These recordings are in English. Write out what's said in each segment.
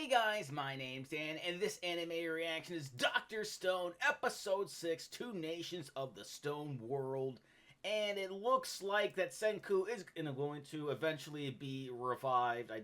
Hey guys, my name's Dan, and this anime reaction is Dr. Stone, Episode 6, Two Nations of the Stone World. And it looks like that Senku is going to eventually be revived. I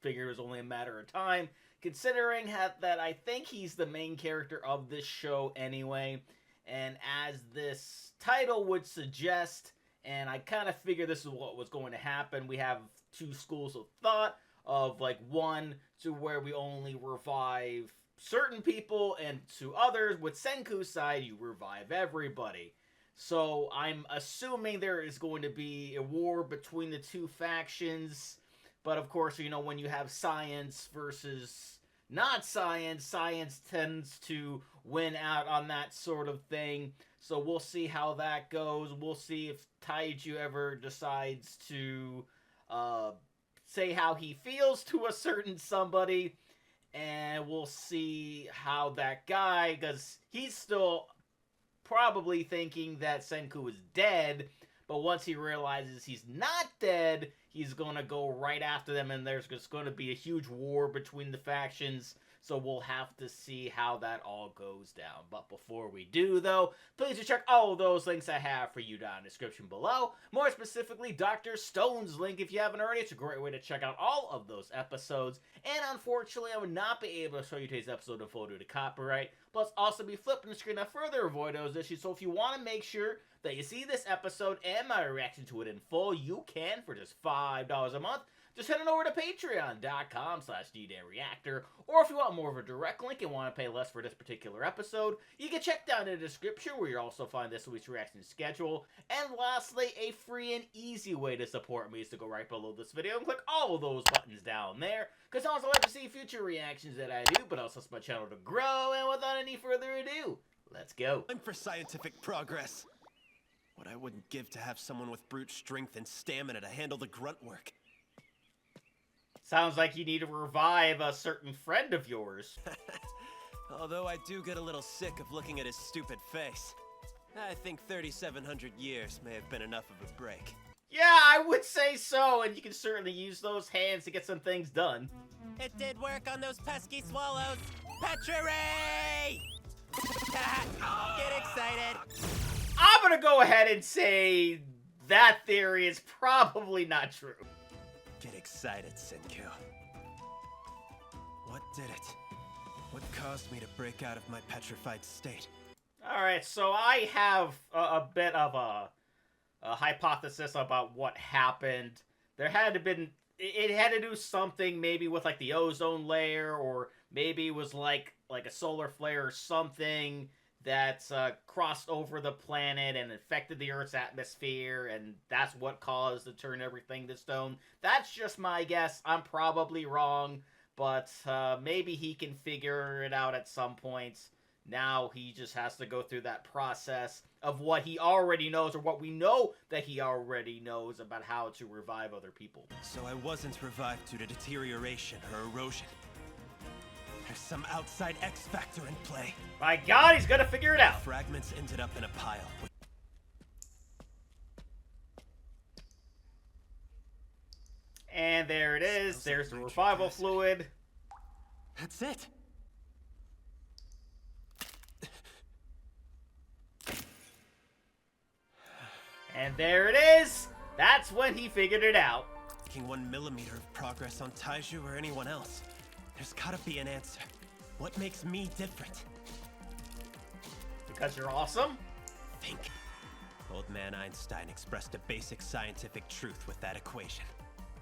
figured it was only a matter of time, considering that I think he's the main character of this show anyway. And as this title would suggest, and I kind of figured this is what was going to happen, we have two schools of thought. Of like one to where we only revive certain people, and to others with Senku's side you revive everybody. So I'm assuming there is going to be a war between the two factions, but of course, you know, when you have science versus not science, science tends to win out on that sort of thing. So we'll see how that goes. We'll see if Taiju ever decides to say how he feels to a certain somebody, and we'll see how that guy, because he's still probably thinking that Senku is dead, but once he realizes he's not dead, he's gonna go right after them, and there's just gonna be a huge war between the factions. So we'll have to see how that all goes down. But before we do, though, please do check all those links I have for you down in the description below. More specifically, Dr. Stone's link, if you haven't already. It's a great way to check out all of those episodes. And unfortunately, I would not be able to show you today's episode in full due to copyright. Plus, also be flipping the screen to further avoid those issues. So if you want to make sure that you see this episode and my reaction to it in full, you can for just $5 a month. Just head on over to patreon.com/DDreactor, or if you want more of a direct link and want to pay less for this particular episode, you can check down in the description where you'll also find this week's reaction schedule. And lastly, a free and easy way to support me is to go right below this video and click all of those buttons down there, because I also like to see future reactions that I do, but also helps my channel to grow. And without any further ado, let's go. Time for scientific progress. What I wouldn't give to have someone with brute strength and stamina to handle the grunt work. Sounds like you need to revive a certain friend of yours. Although I do get a little sick of looking at his stupid face. I think 3,700 years may have been enough of a break. Yeah, I would say so, and you can certainly use those hands to get some things done. It did work on those pesky swallows! Petri! Get excited! I'm gonna go ahead and say that theory is probably not true. Get excited, Senku. What did it? What caused me to break out of my petrified state? Alright, so I have a bit of a hypothesis about what happened. There had to been... It had to do something maybe with like the ozone layer, or maybe it was like a solar flare or something that's crossed over the planet and affected the Earth's atmosphere, and that's what caused to turn everything to stone. That's just my guess. I'm probably wrong, but maybe he can figure it out at some point. Now he just has to go through that process of what he already knows, or what we know that he already knows about how to revive other people. So I wasn't revived due to deterioration or erosion. There's some outside X factor in play. My God, he's gonna figure it out. Fragments ended up in a pile. And there it is. There's the revival fluid. That's it. And there it is. That's when he figured it out. Making 1 millimeter of progress on Taiju or anyone else. There's gotta be an answer. What makes me different? Because you're awesome? Think. Old man Einstein expressed a basic scientific truth with that equation.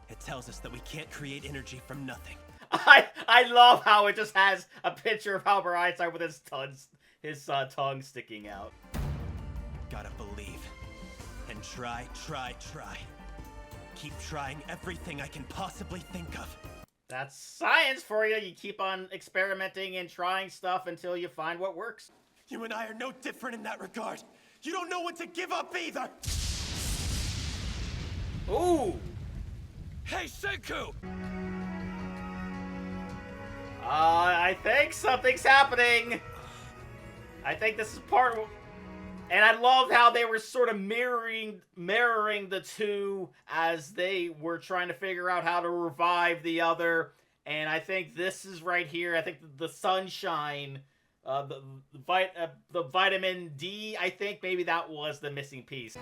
It tells us that we can't create energy from nothing. I love how it just has a picture of Albert Einstein with his tongue sticking out. Gotta believe. And try. Keep trying everything I can possibly think of. That's science for you. You keep on experimenting and trying stuff until you find what works. You and I are no different in that regard. You don't know when to give up either. Ooh. Hey, Senku! I think something's happening. I think this is part of... And I loved how they were sort of mirroring the two as they were trying to figure out how to revive the other. And I think this is right here. I think the sunshine, the vitamin D, I think maybe that was the missing piece.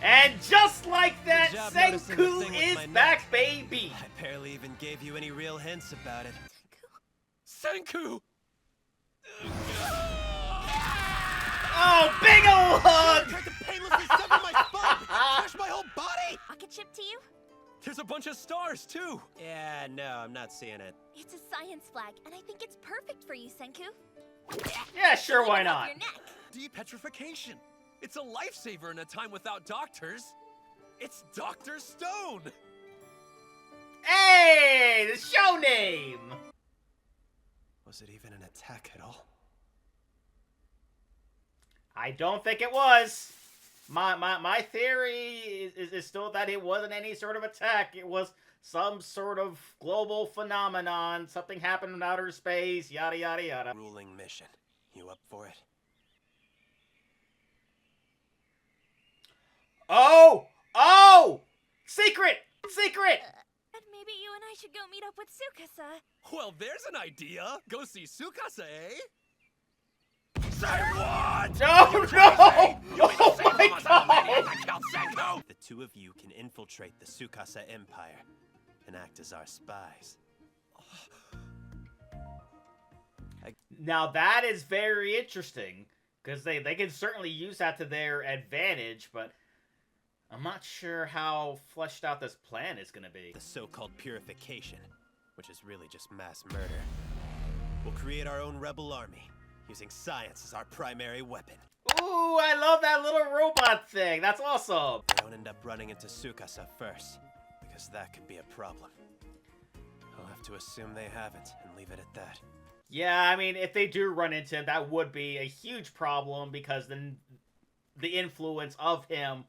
And just like that, Senku is back, baby! I barely even gave you any real hints about it. Senku! Oh, big ol' hug! Tried to painlessly sever my spine! Crush my whole body! Rocket ship to you? There's a bunch of stars, too! Yeah, no, I'm not seeing it. It's a science flag, and I think it's perfect for you, Senku. Yeah, sure, why Look up not? your neck. Depetrification! It's a lifesaver in a time without doctors! It's Dr. Stone! Hey, the show name! Was it even an attack at all? I don't think it was. My theory is still that it wasn't any sort of attack. It was some sort of global phenomenon. Something happened in outer space, yada yada yada. Ruling mission. You up for it? Oh! Oh! Secret! Secret! And maybe you and I should go meet up with Tsukasa. Well, there's an idea! Go see Tsukasa, eh? Say what? No, no! Oh my god! Killed Senku! The two of you can infiltrate the Tsukasa Empire and act as our spies. Now that is very interesting, because they can certainly use that to their advantage, but I'm not sure how fleshed out this plan is going to be. The so-called purification, which is really just mass murder. We'll create our own rebel army, using science as our primary weapon. Ooh, I love that little robot thing. That's awesome. Don't end up running into Tsukasa first, because that could be a problem. I'll have to assume they haven't and leave it at that. Yeah, I mean, if they do run into him, that would be a huge problem, because then the influence of him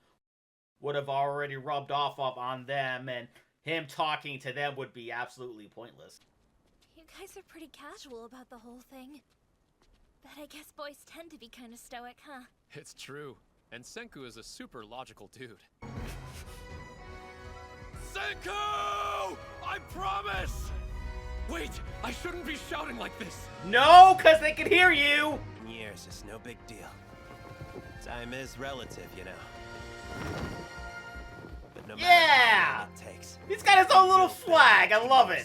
would have already rubbed off on them, and him talking to them would be absolutely pointless. You guys are pretty casual about the whole thing. But I guess boys tend to be kind of stoic, huh? It's true. And Senku is a super logical dude. Senku! I promise! Wait, I shouldn't be shouting like this. No, because they can hear you! Years is no big deal. Time is relative, you know. But no matter how long it takes, He's got his own little flag. I love it.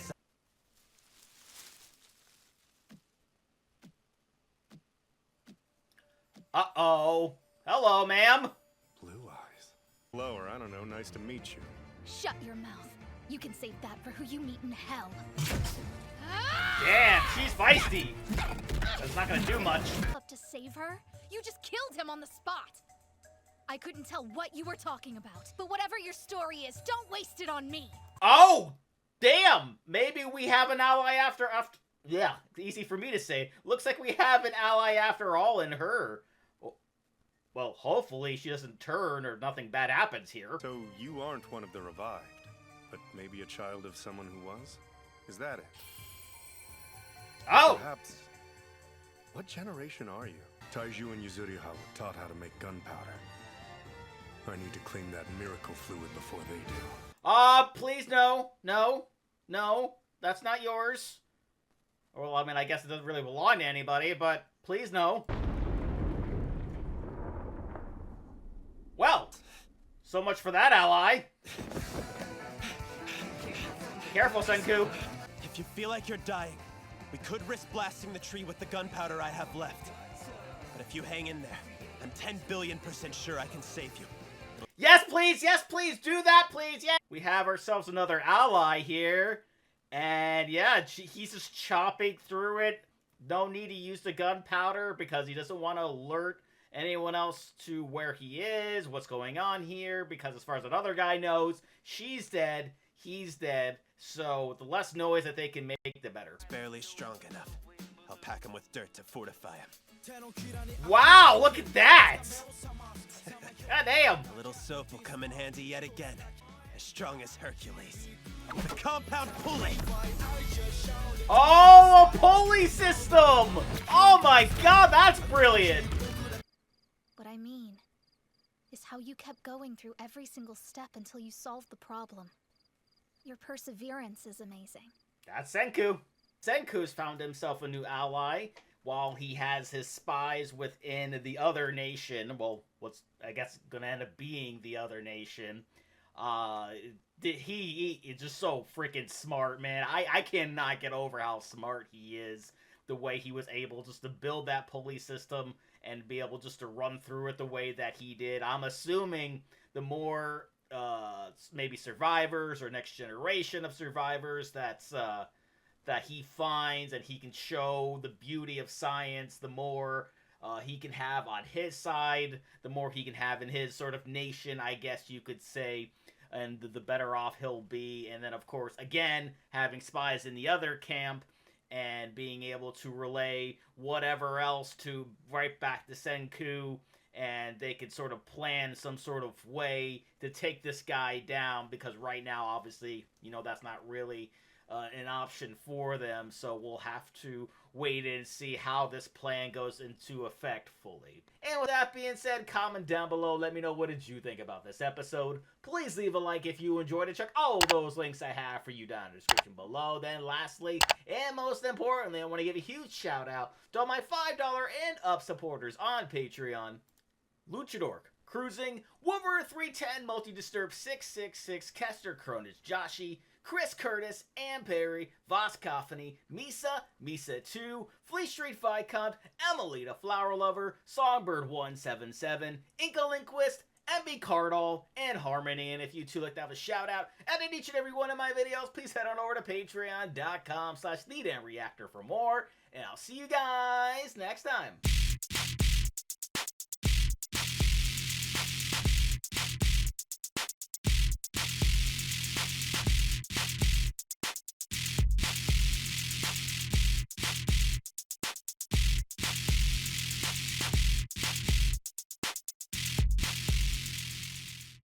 Uh-oh. Hello, ma'am. Blue eyes. Hello, or I don't know, nice to meet you. Shut your mouth. You can save that for who you meet in hell. Damn, she's feisty. That's not gonna do much. Up to save her? You just killed him on the spot. I couldn't tell what you were talking about, but whatever your story is, don't waste it on me. Oh, damn. Maybe we have an ally after. Yeah, easy for me to say. Looks like we have an ally after all in her. Well, hopefully she doesn't turn or nothing bad happens here. So you aren't one of the revived, but maybe a child of someone who was? Is that it? Oh! Perhaps. What generation are you? Taiju and Yuzuriha were taught how to make gunpowder. I need to clean that miracle fluid before they do. Please no. No. No. That's not yours. Well, I mean, I guess it doesn't really belong to anybody, but please no. Well, so much for that ally. Careful, Senku. if you feel like you're dying, we could risk blasting the tree with the gunpowder I have left. But if you hang in there, I'm 10 billion% sure I can save you. Yes, please, do that, please, yeah. We have ourselves another ally here. And yeah, he's just chopping through it. No need to use the gunpowder because he doesn't want to alert anyone else to where he is, what's going on here, because as far as that other guy knows, she's dead, he's dead, so the less noise that they can make, the better. It's barely strong enough. I'll pack him with dirt to fortify him. Wow, look at that! God damn! A little soap will come in handy yet again. As strong as Hercules. The compound pulley! Oh, a pulley system! Oh my god, that's brilliant! What I mean is how you kept going through every single step until you solved the problem. Your perseverance is amazing. That's Senku. Senku's found himself a new ally while he has his spies within the other nation. Well, what's, I guess, gonna end up being the other nation. He is just so freaking smart, man. I cannot get over how smart he is. The way he was able just to build that police system and be able just to run through it the way that he did. I'm assuming the more maybe survivors or next generation of survivors that he finds and he can show the beauty of science, the more he can have on his side, the more he can have in his sort of nation, I guess you could say, and the better off he'll be. And then, of course, again, having spies in the other camp and being able to relay whatever else to right back to Senku, and they could sort of plan some sort of way to take this guy down, because right now, obviously, you know, that's not really an option for them, so we'll have to wait and see how this plan goes into effect fully. And with that being said, comment down below, let me know what did you think about this episode. Please leave a like if you enjoyed it. Check all those links I have for you down in the description below. Then lastly, and most importantly, I want to give a huge shout out to all my $5 and up supporters on Patreon. Luchador, Cruising, Woover 310, Multi-Disturb 666, Kester Cronich, Joshi, Chris Curtis, Ann Perry, Voskophony, Misa2, Flea Street Viscount, Emelita Flower Lover, Songbird177, Inkalinquist, MB Cardall, and Harmony. And if you too like to have a shout out and in each and every one of my videos, please head on over to patreon.com/TheDamnReactor for more. And I'll see you guys next time.